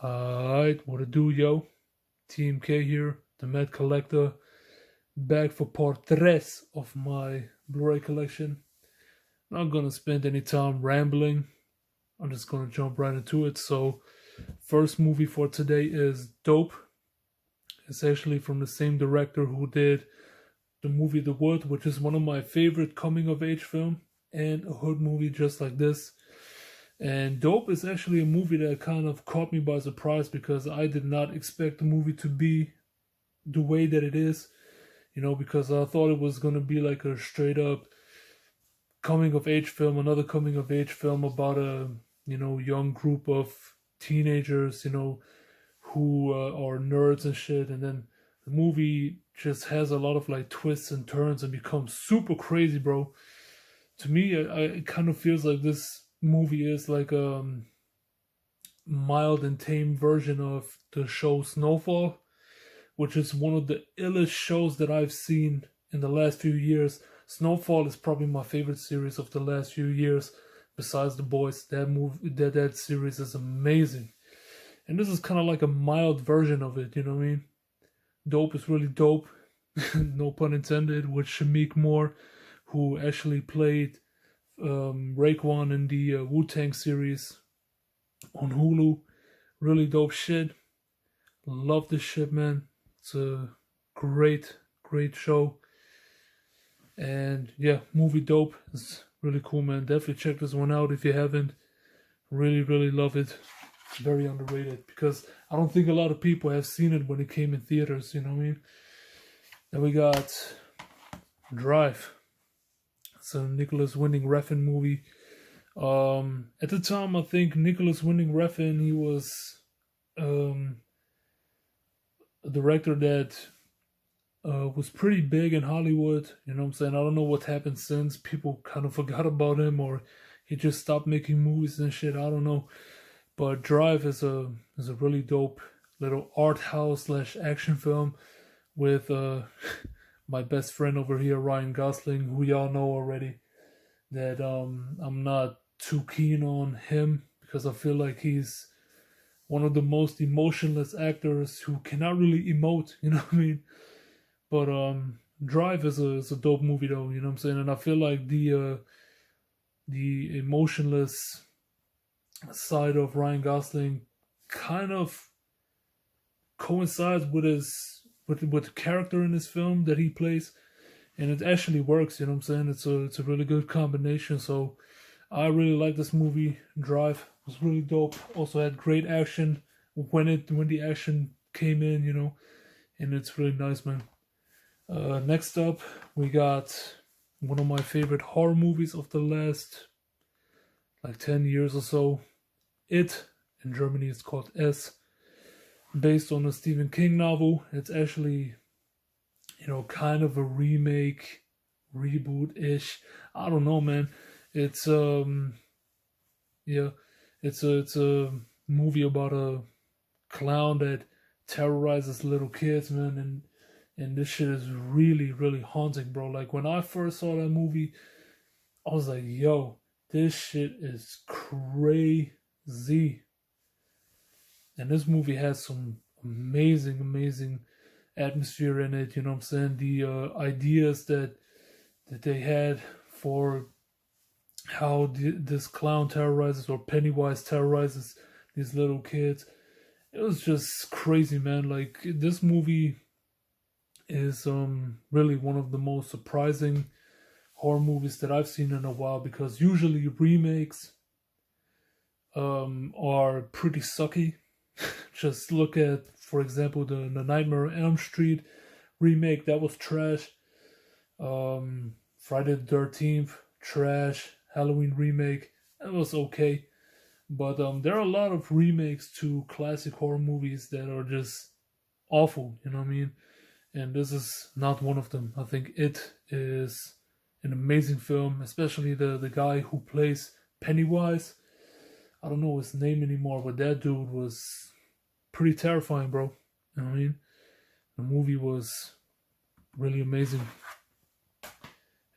Alright, what it do, yo? Team K here, the Mad Collector, back for part 3 of my Blu-ray collection. Not gonna spend any time rambling, I'm just gonna jump right into it. So, first movie for today is Dope. It's actually from the same director who did the movie The Wood, which is one of my favorite coming-of-age film, and a hood movie just like this. And Dope is actually a movie that kind of caught me by surprise because I did not expect the movie to be the way that it is, because I thought it was going to be like a straight up coming of age film, another coming of age film about a, young group of teenagers, who are nerds and shit. And then the movie just has a lot of like twists and turns and becomes super crazy, bro. To me, it kind of feels like this movie is like a mild and tame version of the show Snowfall, which is one of the illest shows that I've seen in the last few years. Snowfall is probably my favorite series of the last few years, besides The Boys. That series is amazing, and this is kind of like a mild version of it. You know what I mean? Dope is really dope, no pun intended, with Shamik Moore, who actually played Raekwon in the Wu-Tang series on Hulu. Really dope shit. Love this shit, man. It's a great, great show. And yeah, movie Dope is really cool, man. Definitely check this one out if you haven't. Really, really love it. It's very underrated because I don't think a lot of people have seen it when it came in theaters, you know what I mean? Then we got Drive. It's a Nicholas Winding Refn movie. At the time, I think Nicholas Winding Refn, he was a director that was pretty big in Hollywood. You know what I'm saying? I don't know what happened since. People kind of forgot about him, or he just stopped making movies and shit. I don't know. But Drive is a really dope little art house / action film with my best friend over here, Ryan Gosling, who y'all know already, that I'm not too keen on him because I feel like he's one of the most emotionless actors who cannot really emote, you know what I mean? But Drive is a dope movie though, you know what I'm saying? And I feel like the emotionless side of Ryan Gosling kind of coincides with the character in this film that he plays, and it actually works. You know what I'm saying? It's a really good combination. So I really like this movie. Drive was really dope. Also had great action when the action came in. And it's really nice, man. Next up, we got one of my favorite horror movies of the last like 10 years or so. It, in Germany, it's called S, based on a Stephen King novel. It's actually, kind of a remake, reboot-ish. I don't know, man. It's it's a movie about a clown that terrorizes little kids, man, and this shit is really, really haunting, bro. Like when I first saw that movie, I was like, yo, this shit is crazy. And this movie has some amazing, amazing atmosphere in it. You know what I'm saying? The ideas that they had for how this clown terrorizes, or Pennywise terrorizes these little kids. It was just crazy, man. Like this movie is really one of the most surprising horror movies that I've seen in a while, because usually remakes are pretty sucky. Just look at, for example, the Nightmare on Elm Street remake. That was trash. Friday the 13th, trash. Halloween remake, that was okay. But there are a lot of remakes to classic horror movies that are just awful, you know what I mean? And this is not one of them. I think it is an amazing film, especially the guy who plays Pennywise. I don't know his name anymore, but that dude was pretty terrifying, bro. You know what I mean? The movie was really amazing.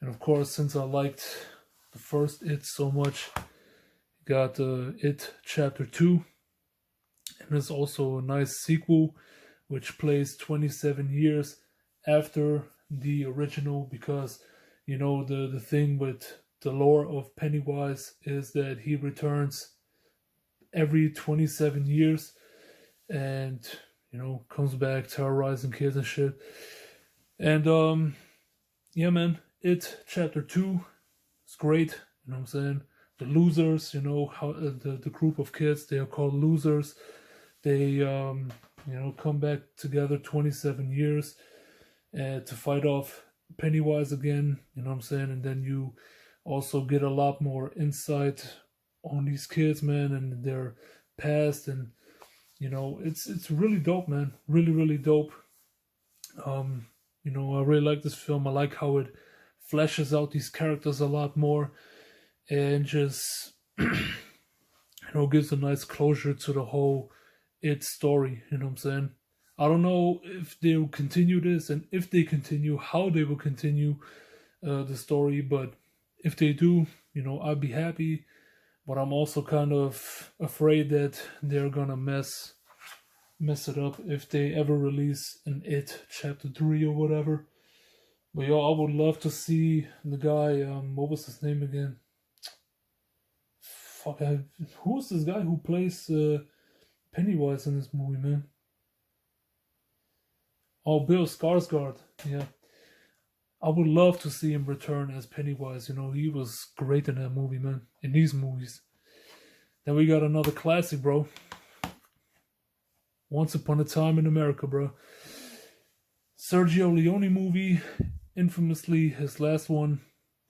And of course, since I liked the first It so much, got It Chapter 2. And there's also a nice sequel, which plays 27 years after the original, because the thing with the lore of Pennywise is that he returns every 27 years and comes back terrorizing kids and shit. And yeah, man, It Chapter 2 is great. You know what I'm saying? The losers, how the group of kids, they are called losers. They come back together 27 years to fight off Pennywise again. You know what I'm saying? And then you also get a lot more insight on these kids, man, and their past, and it's really dope, man. Really, really dope. I really like this film. I like how it fleshes out these characters a lot more, and just gives a nice closure to the whole It story. You know what I'm saying? I don't know if they will continue this, and if they continue, how they will continue the story. But if they do, I'd be happy. But I'm also kind of afraid that they're gonna mess it up if they ever release an It Chapter 3 or whatever. But I would love to see the guy, what was his name again? Who is this guy who plays Pennywise in this movie, man? Oh, Bill Skarsgård, yeah. I would love to see him return as Pennywise. He was great in that movie, man. In these movies. Then we got another classic, bro. Once Upon a Time in America, bro. Sergio Leone movie. Infamously, his last one.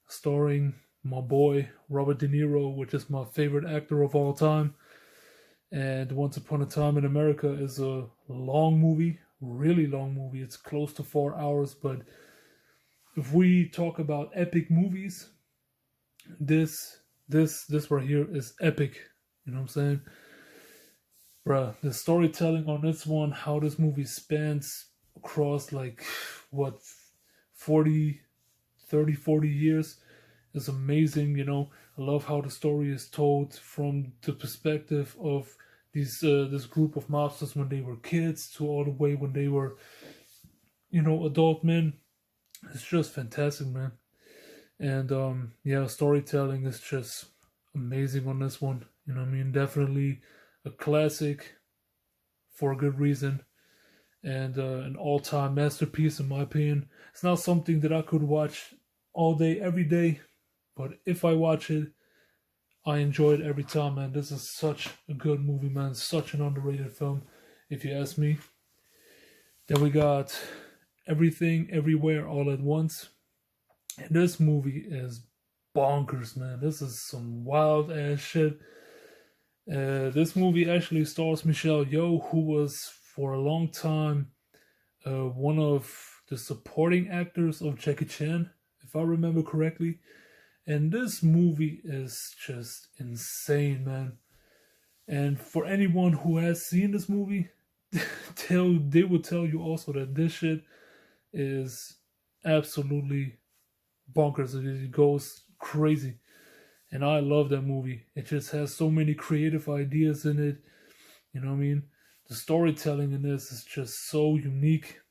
Starring my boy, Robert De Niro, which is my favorite actor of all time. And Once Upon a Time in America is a long movie. Really long movie. It's close to 4 hours, but if we talk about epic movies, this right here is epic. You know what I'm saying? Bruh, the storytelling on this one, how this movie spans across 40 years is amazing. I love how the story is told from the perspective of this group of mobsters when they were kids to all the way when they were, adult men. It's just fantastic, man. And storytelling is just amazing on this one. You know what I mean? Definitely a classic for a good reason. And an all-time masterpiece in my opinion. It's not something that I could watch all day, every day. But if I watch it, I enjoy it every time, man. This is such a good movie, man. Such an underrated film, if you ask me. Then we got Everything, Everywhere, All at Once. And this movie is bonkers, man. This is some wild ass shit. This movie actually stars Michelle Yeoh, who was for a long time one of the supporting actors of Jackie Chan, if I remember correctly. And this movie is just insane, man. And for anyone who has seen this movie, they will tell you also that this shit is absolutely bonkers. It goes crazy. And I love that movie. It just has so many creative ideas in it. You know what I mean? The storytelling in this is just so unique.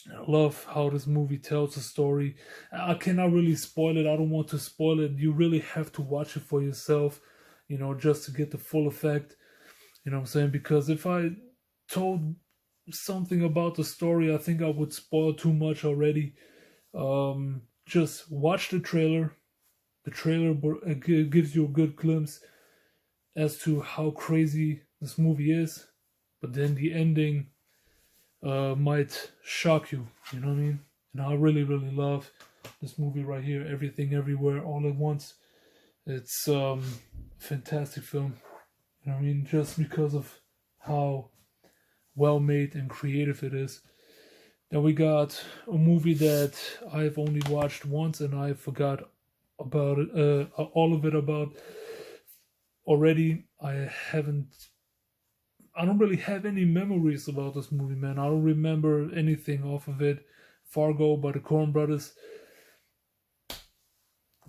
I love how this movie tells a story. I cannot really spoil it. I don't want to spoil it. You really have to watch it for yourself, just to get the full effect. You know what I'm saying? Because if I told something about the story, I think I would spoil too much already. Just watch the trailer. The trailer gives you a good glimpse as to how crazy this movie is. But then the ending might shock you, you know what I mean? And I really, really love this movie right here, Everything, Everywhere, All at Once. It's a fantastic film, you know what I mean? Just because of how well made and creative it is. Then we got a movie that I've only watched once and I forgot about it, all of it about already. I don't really have any memories about this movie, man. I don't remember anything off of it. Fargo by the Coen Brothers.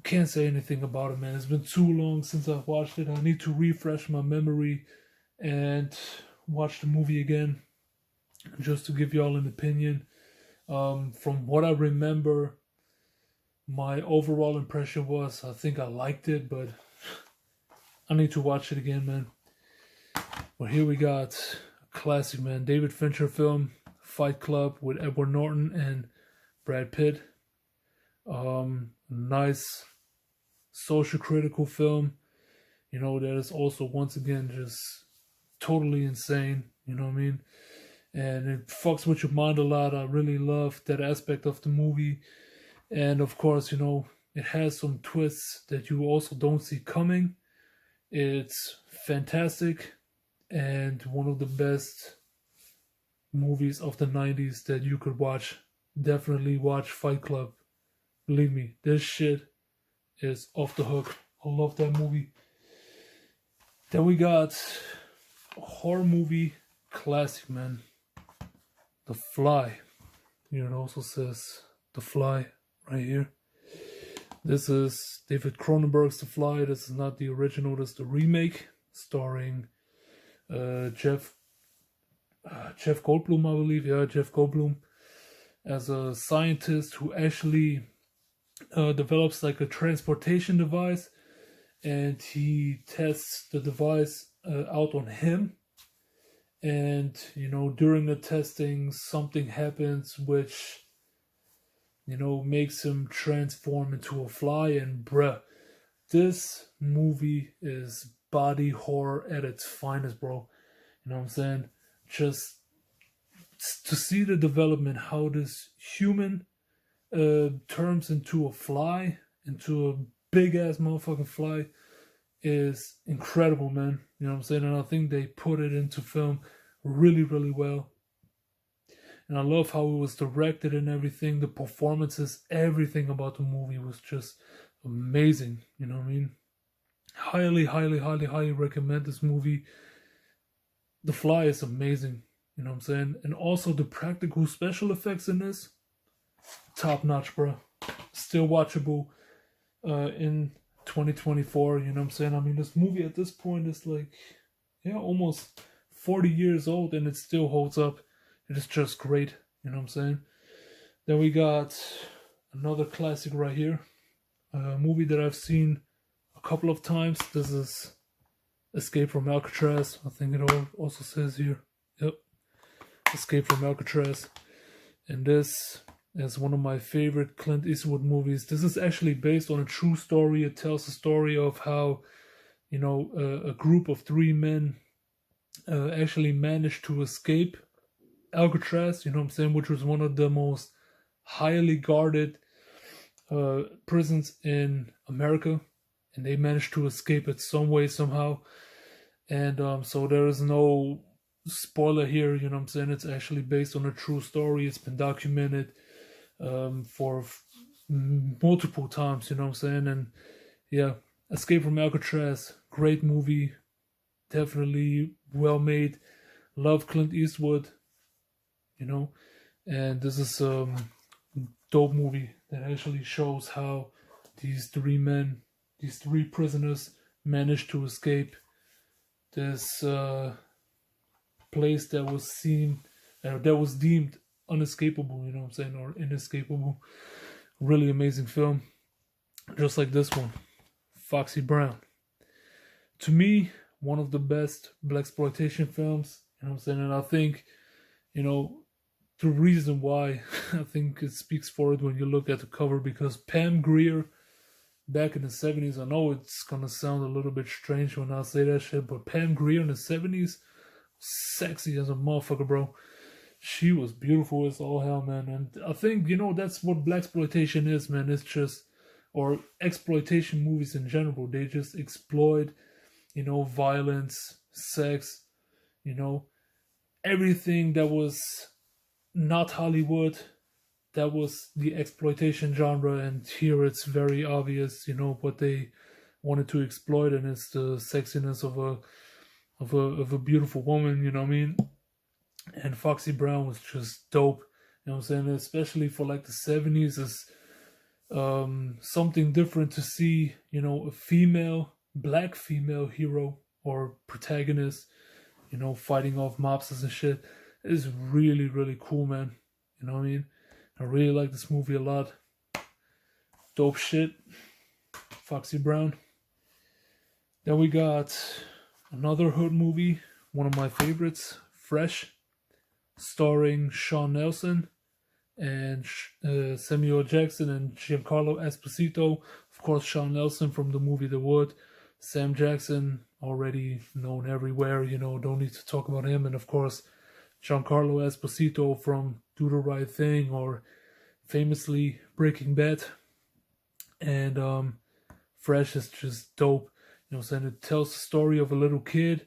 Can't say anything about it, man. It's been too long since I've watched it. I need to refresh my memory. And watch the movie again just to give y'all an opinion. From what I remember, my overall impression was I think I liked it, but I need to watch it again, man. But here we got a classic, man. David Fincher film, Fight Club with Edward Norton and Brad Pitt. Nice social critical film, that is also once again just totally insane, you know what I mean? And it fucks with your mind a lot. I really love that aspect of the movie. And of course, it has some twists that you also don't see coming. It's fantastic and one of the best movies of the 90s that you could watch. Definitely watch Fight Club. Believe me, this shit is off the hook. I love that movie. Then we got a horror movie classic, man. The Fly. Here it also says The Fly right here. This is David Cronenberg's The Fly. This is not the original, this is the remake, starring Jeff Goldblum, I believe. Yeah, Jeff Goldblum, as a scientist who actually develops like a transportation device, and he tests the device out on him. And during the testing, something happens which makes him transform into a fly. And bruh, this movie is body horror at its finest, bro. You know what I'm saying? Just to see the development, how this human turns into a fly, into a big ass motherfucking fly, is incredible, man. You know what I'm saying? And I think they put it into film really, really well. And I love how it was directed and everything. The performances, everything about the movie was just amazing. You know what I mean? Highly, highly, highly, highly recommend this movie. The Fly is amazing. You know what I'm saying? And also the practical special effects in this, top notch, bro. Still watchable in 2024. You know what I'm saying? I mean, this movie at this point is like, almost 40 years old, and it still holds up. It is just great. You know what I'm saying? Then we got another classic right here. A movie that I've seen a couple of times. This is Escape from Alcatraz. I think it also says here. Yep. Escape from Alcatraz. And this is one of my favorite Clint Eastwood movies. This is actually based on a true story. It tells the story of how, a group of 3 men actually managed to escape Alcatraz, you know what I'm saying, which was one of the most highly guarded prisons in America. And they managed to escape it some way, somehow. And so there is no spoiler here, you know what I'm saying. It's actually based on a true story. It's been documented for multiple times, you know what I'm saying. And yeah, Escape from Alcatraz, great movie, definitely well made. Love Clint Eastwood, and this is a dope movie that actually shows how these 3 prisoners managed to escape this place that was deemed unescapable, you know what I'm saying, or inescapable. Really amazing film. Just like this one, Foxy Brown. To me, one of the best blaxploitation films, you know what I'm saying, and I think, the reason why I think it speaks for it when you look at the cover, because Pam Grier back in the 70s, I know it's gonna sound a little bit strange when I say that shit, but Pam Grier in the 70s, sexy as a motherfucker, bro. She was beautiful as all hell, man. And I think, that's what blaxploitation is, man. It's just, or exploitation movies in general, they just exploit, violence, sex, everything that was not Hollywood. That was the exploitation genre, and here it's very obvious, what they wanted to exploit, and it's the sexiness of a beautiful woman, you know what I mean? And Foxy Brown was just dope, you know what I'm saying? Especially for like the 70s, is something different to see, a black female hero or protagonist, you know, fighting off mobsters and shit. It's really, really cool, man. You know what I mean? I really like this movie a lot. Dope shit. Foxy Brown. Then we got another hood movie, one of my favorites, Fresh, starring Sean Nelson and Samuel Jackson and Giancarlo Esposito. Of course, Sean Nelson from the movie The Wood. Sam Jackson, already known everywhere, you know, don't need to talk about him. And of course, Giancarlo Esposito from Do the Right Thing, or famously Breaking Bad. And Fresh is just dope. You know what I'm saying? It tells the story of a little kid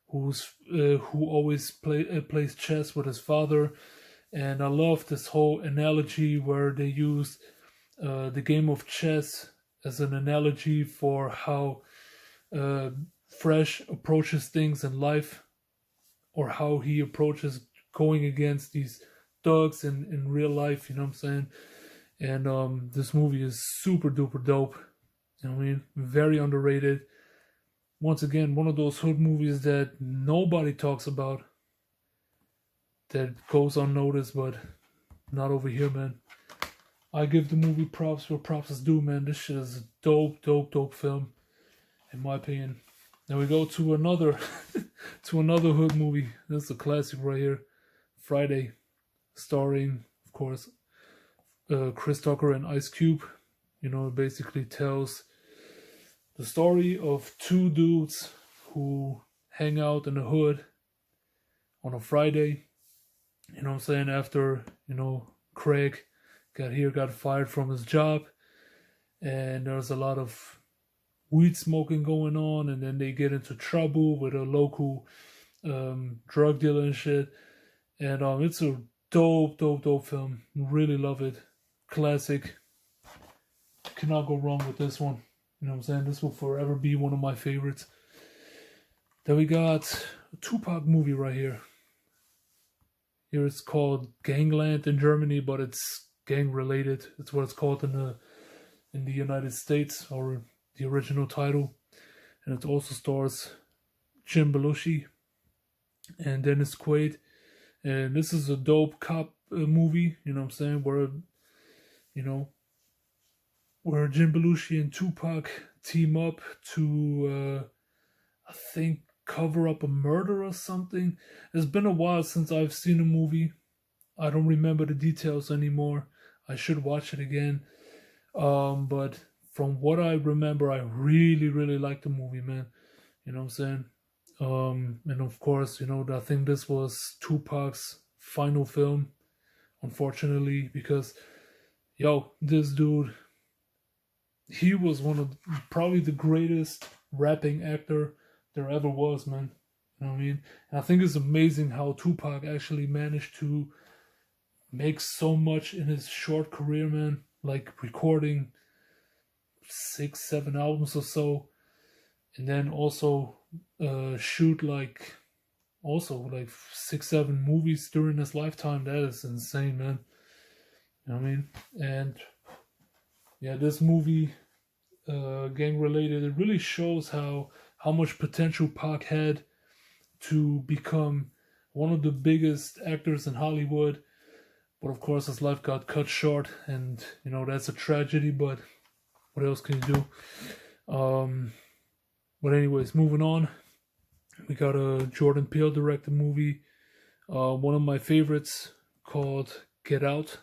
who always plays chess with his father. And I love this whole analogy where they use the game of chess as an analogy for how Fresh approaches things in life, or how he approaches going against these thugs in real life, you know what I'm saying? And this movie is super duper dope. You know what I mean? Very underrated. Once again, one of those hood movies that nobody talks about, that goes unnoticed, but not over here, man. I give the movie props where props is due, man. This shit is a dope film, in my opinion. Then we go to another another hood movie. This is a classic right here. Friday, starring, of course, Chris Tucker and Ice Cube. You know, it basically tells the story of two dudes who hang out in the hood on a Friday. You know what I'm saying? After, you know, Craig got fired from his job, and there's a lot of weed smoking going on, and then they get into trouble with a local drug dealer and shit. And it's a dope film. Really love it. Classic. Cannot go wrong with this one. You know what I'm saying? This will forever be one of my favorites. Then we got a Tupac movie right here. Here it's called Gangland in Germany, but it's gang related. It's what it's called in the United States, or the original title. And it also stars Jim Belushi and Dennis Quaid. And this is a dope cop movie, you know what I'm saying, where Jim Belushi and Tupac team up to, I think, cover up a murder or something. It's been a while since I've seen the movie. I don't remember the details anymore. I should watch it again. But from what I remember, I really like the movie, man. You know what I'm saying? And of course, you know, I think this was Tupac's final film, unfortunately, because, this dude, he was one of probably the greatest rapping actor there ever was, man. You know what I mean? And I think it's amazing how Tupac actually managed to make so much in his short career, man. Like recording 6-7 albums or so, and then also shoot like 6-7 movies during his lifetime. That is insane, man. You know what I mean? And yeah, this movie, gang related, it really shows how much potential Pac had to become one of the biggest actors in Hollywood. But of course, his life got cut short, and you know, that's a tragedy, but what else can you do? But anyways, moving on. We got a Jordan Peele directed movie, one of my favorites, called Get Out.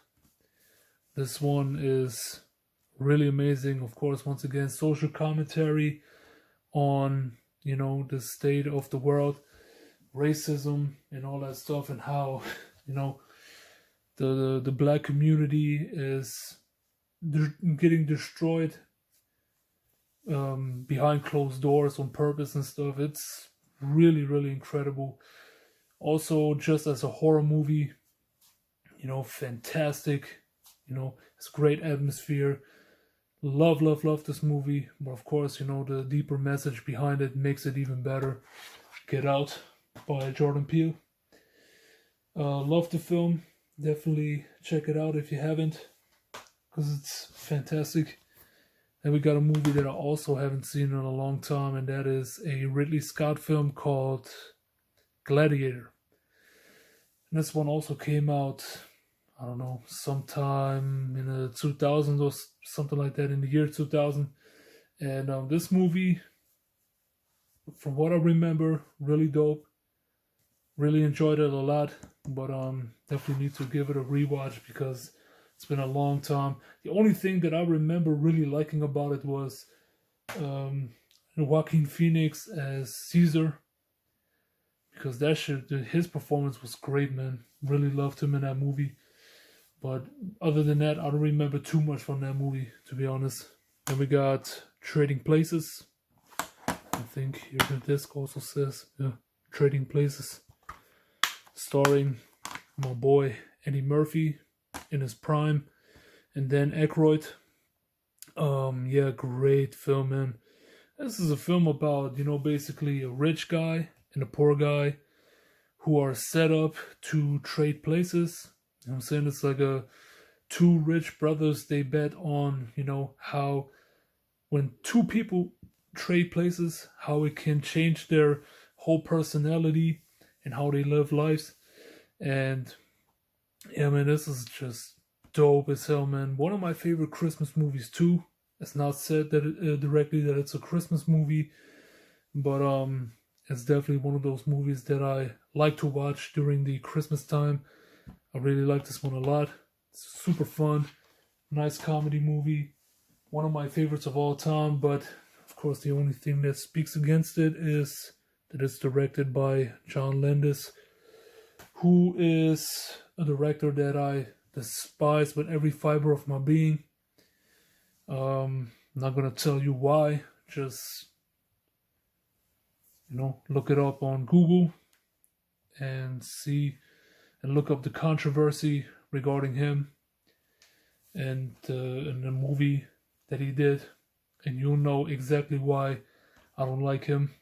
This one is really amazing. Of course, once again, social commentary on, you know, the state of the world, racism and all that stuff, and how, you know, the black community is getting destroyed behind closed doors on purpose and stuff. It's really incredible. Also, just as a horror movie, you know, fantastic. You know, it's great atmosphere. Love this movie. But of course, you know, the deeper message behind it makes it even better. Get Out by Jordan Peele. Love the film. Definitely check it out if you haven't, because it's fantastic. And we got a movie that I also haven't seen in a long time, and that is a Ridley Scott film called Gladiator. And this one also came out, I don't know, sometime in the 2000s or something like that, in the year 2000. And this movie, from what I remember, really dope. Really enjoyed it a lot, but definitely need to give it a rewatch because it's been a long time. The only thing that I remember really liking about it was Joaquin Phoenix as Caesar, because his performance was great, man. Really loved him in that movie. But other than that, I don't remember too much from that movie, to be honest. Then we got Trading Places. I think here the disc also says, yeah, Trading Places. Starring my boy Eddie Murphy in his prime, and Dan Aykroyd. Yeah, great film, man. This is a film about, basically a rich guy and a poor guy who are set up to trade places. You know what I'm saying? It's like two rich brothers, they bet on, how when two people trade places, how it can change their whole personality and how they live lives. And yeah, man, this is just dope as hell, man. One of my favorite Christmas movies too. It's not said that directly that it's a Christmas movie, but it's definitely one of those movies that I like to watch during the Christmas time. I really like this one a lot. It's super fun, nice comedy movie. One of my favorites of all time, but of course the only thing that speaks against it is that it's directed by John Landis, who is a director that I despise with every fiber of my being. I'm not gonna tell you why. Just look it up on Google and see and look up the controversy regarding him and the movie that he did, and you'll know exactly why I don't like him.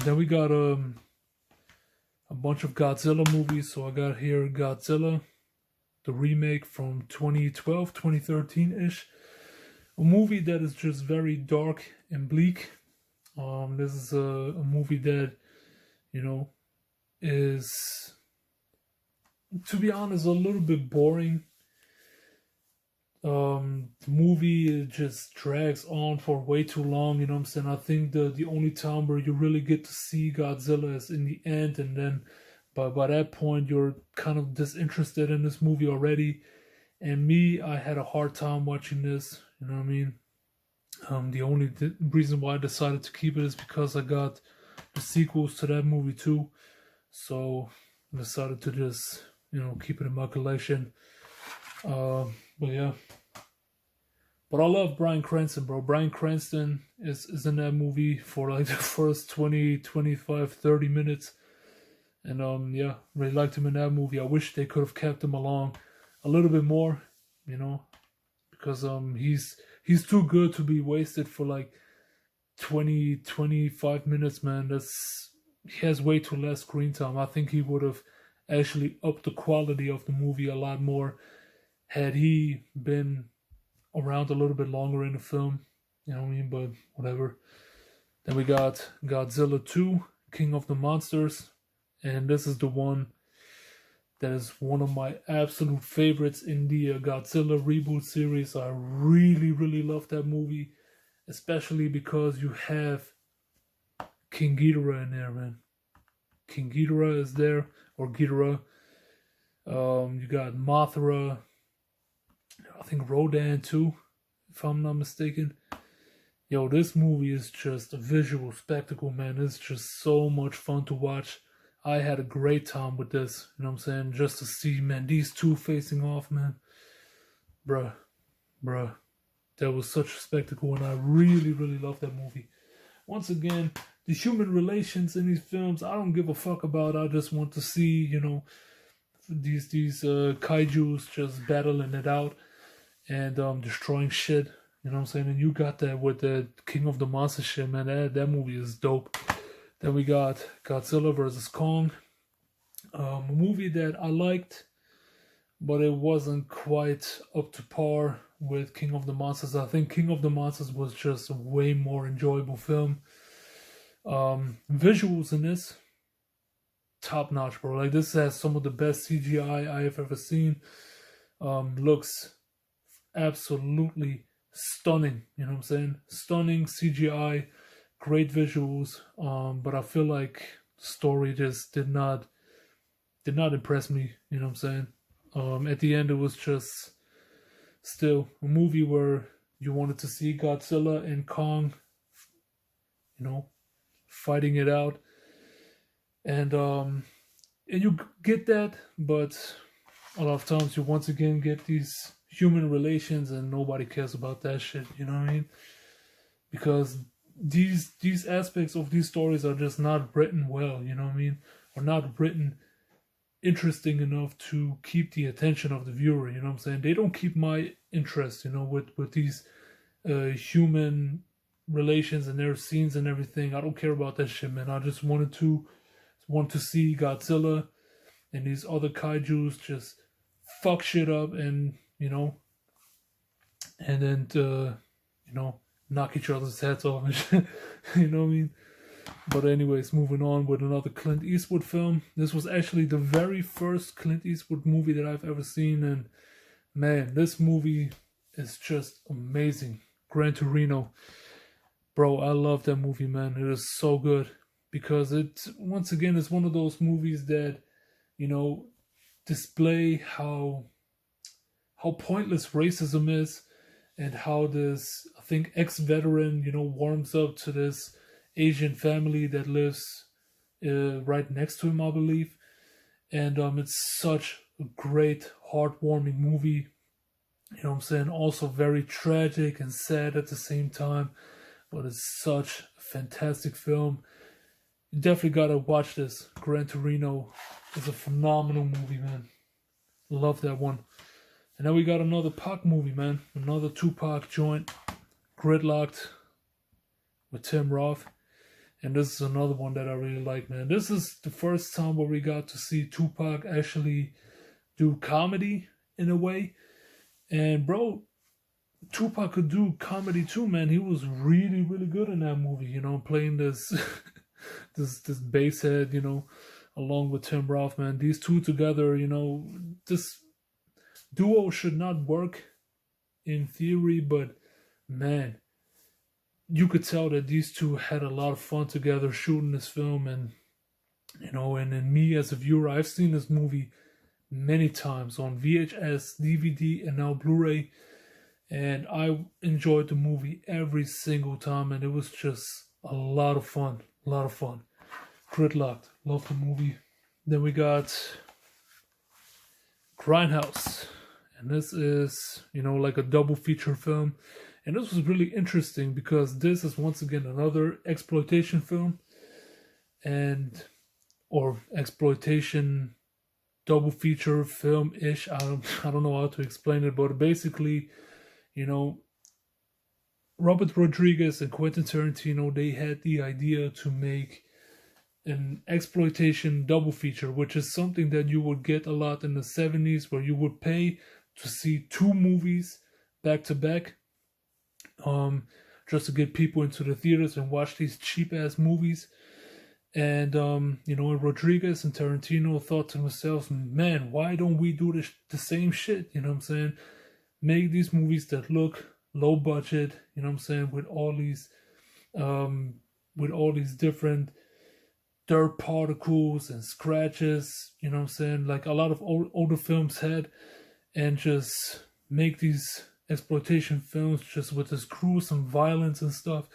Then we got a bunch of Godzilla movies. So I got here Godzilla, the remake from 2012, 2013-ish. A movie that is just very dark and bleak. This is a movie that, is, to be honest, a little bit boring. The movie just drags on for way too long, you know what I'm saying? I think the only time where you really get to see Godzilla is in the end, and then by that point you're kind of disinterested in this movie already. And me, I had a hard time watching this, you know what I mean? The only reason why I decided to keep it is because I got the sequels to that movie too. So I decided to just, keep it in my collection. But yeah. But I love Bryan Cranston, bro. Bryan Cranston is in that movie for like the first 20, 25, 30 minutes. And yeah, really liked him in that movie. I wish they could have kept him along a little bit more, because he's too good to be wasted for like 20, 25 minutes, man. He has way too less screen time. I think he would have actually upped the quality of the movie a lot more had he been around a little bit longer in the film, you know what I mean? But whatever. Then we got Godzilla 2, King of the Monsters, and this is the one that is one of my absolute favorites in the Godzilla reboot series. I really, really love that movie, especially because you have King Ghidorah in there, man. King Ghidorah is there, or Ghidorah. You got Mothra, I think Rodan too, if I'm not mistaken. Yo, this movie is just a visual spectacle, man. It's just so much fun to watch. I had a great time with this, you know what I'm saying? Just to see, man, these two facing off, man. Bruh. That was such a spectacle, and I really, really love that movie. Once again, the human relations in these films, I don't give a fuck about. I just want to see, these kaijus just battling it out and destroying shit, you know what I'm saying? And you got that with the King of the Monsters shit, man. That movie is dope. Then we got Godzilla vs. Kong, a movie that I liked, but it wasn't quite up to par with King of the Monsters. I think King of the Monsters was just a way more enjoyable film. Visuals in this, top notch, bro. Like this has some of the best CGI I have ever seen. Looks absolutely stunning. You know what I'm saying? Stunning CGI, great visuals. But I feel like the story just did not impress me. You know what I'm saying? At the end, it was just still a movie where you wanted to see Godzilla and Kong, you know, fighting it out, and you get that, but a lot of times you once again get these human relations, and nobody cares about that shit. You know what I mean? Because these aspects of these stories are just not written well. You know what I mean? Or not written interesting enough to keep the attention of the viewer. You know what I'm saying? They don't keep my interest, you know, with these human relations and their scenes and everything. I don't care about that shit, man. I just want to see Godzilla and these other kaijus just fuck shit up, and you know, and then you know, knock each other's heads off and shit. You know what I mean? But anyways, moving on with another Clint Eastwood film. This was actually the very first Clint Eastwood movie that I've ever seen, and man, this movie is just amazing. Gran Torino. Bro, I love that movie, man. It is so good because it, once again, is one of those movies that, you know, display how pointless racism is, and how this, I think, ex-veteran, you know, warms up to this Asian family that lives right next to him, I believe. And it's such a great, heartwarming movie. You know what I'm saying? Also very tragic and sad at the same time. But it's such a fantastic film. You definitely gotta watch this. Gran Torino is a phenomenal movie, man. Love that one. And then we got another Pac movie, man. Another Tupac joint. Gridlock'd with Tim Roth. And this is another one that I really like, man. This is the first time where we got to see Tupac actually do comedy in a way. And bro, Tupac could do comedy too, man. He was really, really good in that movie, you know, playing this this bass head, you know, along with Tim Roth, man. These two together, you know, this duo should not work in theory, but man, you could tell that these two had a lot of fun together shooting this film. And you know, and in me as a viewer, I've seen this movie many times on VHS, DVD, and now Blu-ray, and I enjoyed the movie every single time, and it was just a lot of fun. Gridlock'd, love the movie. Then we got Grindhouse, and this is, you know, like a double feature film. And this was really interesting because this is once again another exploitation film, or exploitation double feature film-ish. I don't know how to explain it, but basically, you know, Robert Rodriguez and Quentin Tarantino, they had the idea to make an exploitation double feature, which is something that you would get a lot in the 70s, where you would pay to see two movies back to back. Just to get people into the theaters and watch these cheap ass movies. And you know, Rodriguez and Tarantino thought to themselves, man, why don't we do the same shit? You know what I'm saying? Make these movies that look low budget, you know what I'm saying, with all these different dirt particles and scratches, you know what I'm saying, like a lot of older films had, and just make these exploitation films just with this gruesome violence and stuff.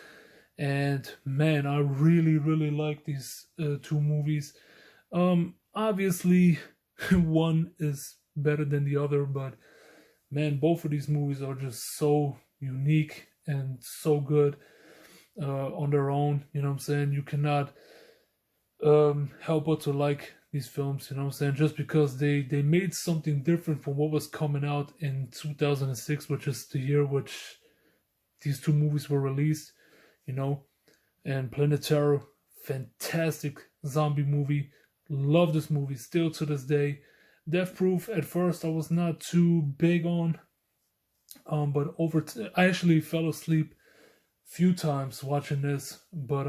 And man, I really, really like these two movies. Obviously, one is better than the other, but man, both of these movies are just so unique and so good on their own. You know what I'm saying? You cannot help but to like these films, you know what I'm saying? Just because they made something different from what was coming out in 2006, which is the year which these two movies were released, you know. And Planet Terror, fantastic zombie movie. Love this movie still to this day. Death Proof, at first I was not too big on, but I actually fell asleep a few times watching this, but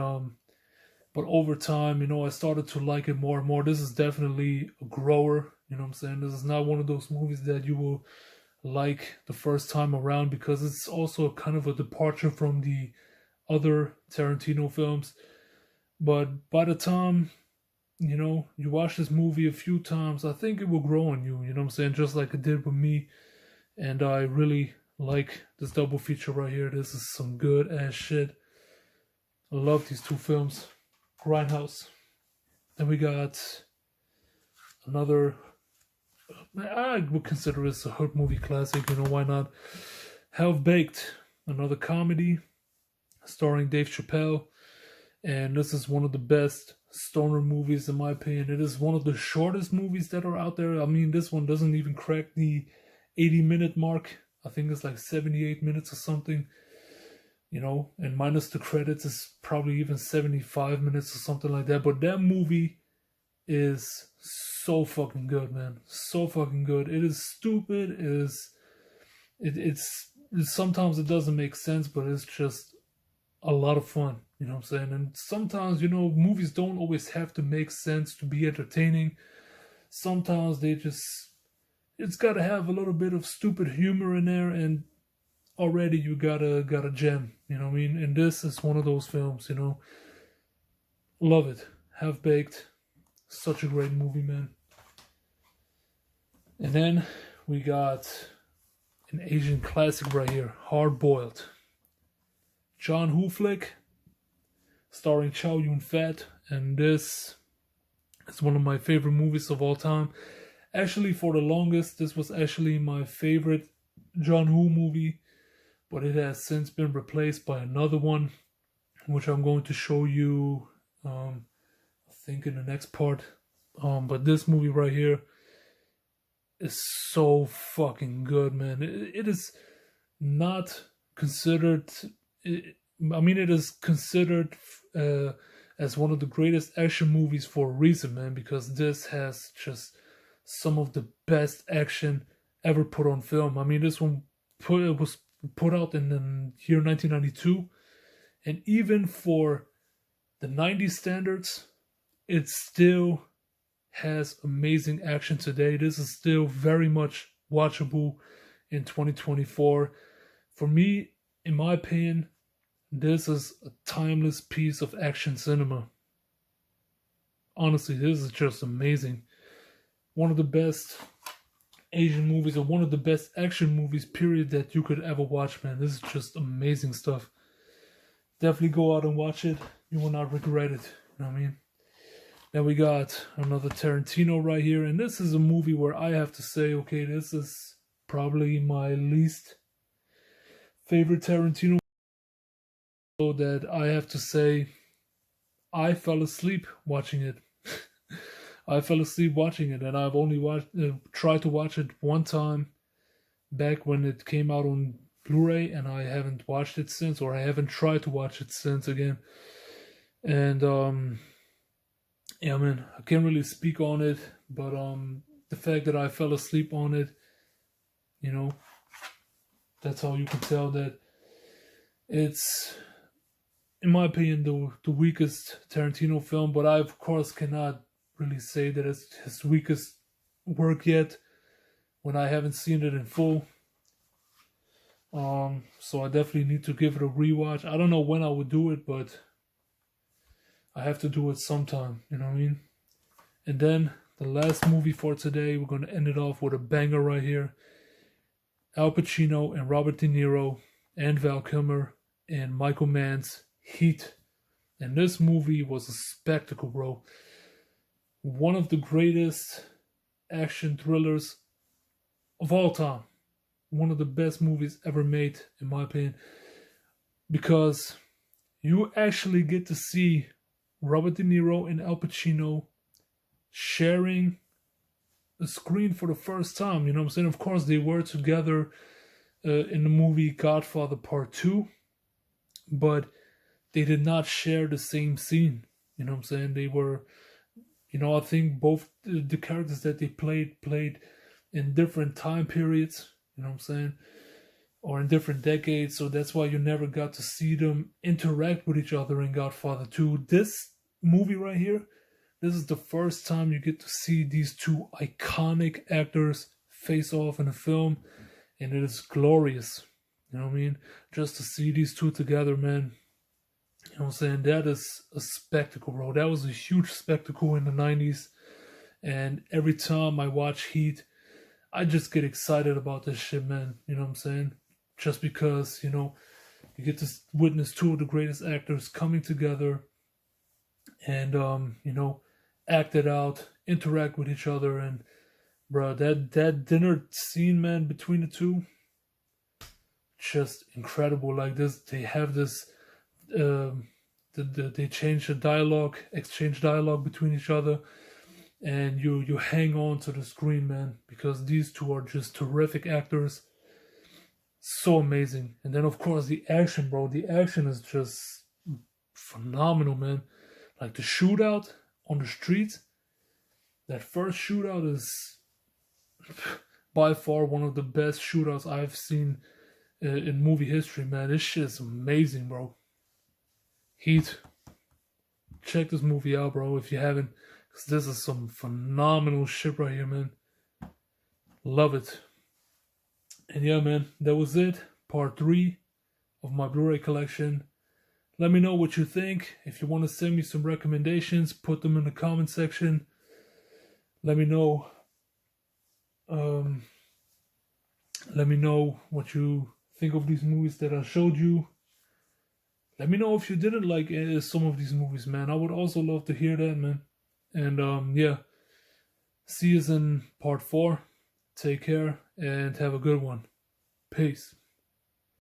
But over time, I started to like it more and more. This is definitely a grower, you know what I'm saying? This is not one of those movies that you will like the first time around, because it's also kind of a departure from the other Tarantino films. But by the time, you watch this movie a few times, I think it will grow on you, you know what I'm saying? Just like it did with me. And I really like this double feature right here. This is some good ass shit. I love these two films. Grindhouse. Then we got another, I would consider this a hood movie classic, why not? Half Baked, another comedy starring Dave Chappelle. And this is one of the best stoner movies in my opinion. It is one of the shortest movies that are out there. I mean, this one doesn't even crack the 80-minute mark. I think it's like 78 minutes or something. And minus the credits is probably even 75 minutes or something like that. But that movie is so fucking good, man. So fucking good. It is stupid. It's sometimes it doesn't make sense, but it's just a lot of fun. You know what I'm saying? And sometimes, movies don't always have to make sense to be entertaining. Sometimes it's got to have a little bit of stupid humor in there, and already you got a gem, you know what I mean? And this is one of those films, Love it. Half Baked. Such a great movie, man. And then we got an Asian classic right here, Hard Boiled. John Woo flick, starring Chow Yun-fat, and this is one of my favorite movies of all time. Actually, for the longest, this was actually my favorite John Woo movie, but it has since been replaced by another one, which I'm going to show you, I think in the next part. But this movie right here is so fucking good, man. It is not considered, it is considered as one of the greatest action movies for a reason, man, because this has just some of the best action ever put on film. This one was put out in the year 1992, and even for the 90s standards, it still has amazing action today. This is still very much watchable in 2024. For me, in my opinion, this is a timeless piece of action cinema. Honestly, this is just amazing. One of the best Asian movies, or one of the best action movies, period, that you could ever watch, man. This is just amazing stuff. Definitely go out and watch it. You will not regret it. You know what I mean? Then we got another Tarantino right here. And this is a movie where I have to say, okay, this is probably my least favorite Tarantino. So that I have to say, I fell asleep watching it. I fell asleep watching it, and I've only tried to watch it one time back when it came out on Blu-ray, and I haven't watched it since, or I haven't tried to watch it since again. And yeah, man, I can't really speak on it, but the fact that I fell asleep on it, that's how you can tell that it's, in my opinion, the weakest Tarantino film. But I, of course, cannot really say that it's his weakest work yet when I haven't seen it in full. So I definitely need to give it a rewatch. I don't know when I would do it, but I have to do it sometime, you know what I mean? And then the last movie for today, we're going to end it off with a banger right here. Al Pacino and Robert De Niro and Val Kilmer and Michael Mann's Heat. And this movie was a spectacle, bro. One of the greatest action thrillers of all time. One of the best movies ever made, in my opinion. Because you actually get to see Robert De Niro and Al Pacino sharing a screen for the first time. You know what I'm saying? Of course, they were together in the movie Godfather Part 2. But they did not share the same scene. You know what I'm saying? They were, I think both the characters that they played in different time periods. You know what I'm saying? Or in different decades. So that's why you never got to see them interact with each other in Godfather 2. This movie right here, this is the first time you get to see these two iconic actors face off in a film, and it is glorious. You know what I mean? Just to see these two together, man. You know what I'm saying? That is a spectacle, bro. That was a huge spectacle in the 90s. And every time I watch Heat, I just get excited about this shit, man. You know what I'm saying? Just because, you know, you get to witness two of the greatest actors coming together and, you know, act it out, interact with each other. And, bro, that dinner scene, man, between the two, just incredible. Like this, they have this, they change the dialogue, exchange dialogue between each other. And you hang on to the screen, man, because these two are just terrific actors. So amazing. And then, of course, the action, bro. The action is just phenomenal, man. Like the shootout on the streets. That first shootout is by far one of the best shootouts I've seen in movie history, man. This shit is amazing, bro. Heat. Check this movie out, bro, if you haven't. Because this is some phenomenal shit right here, man. Love it. And yeah, man, that was it. Part 3 of my Blu-ray collection. Let me know what you think. If you want to send me some recommendations, put them in the comment section. Let me know. Let me know what you think of these movies that I showed you. Let me know if you didn't like some of these movies, man. I would also love to hear that, man. And yeah, see you in part 4. Take care and have a good one. Peace.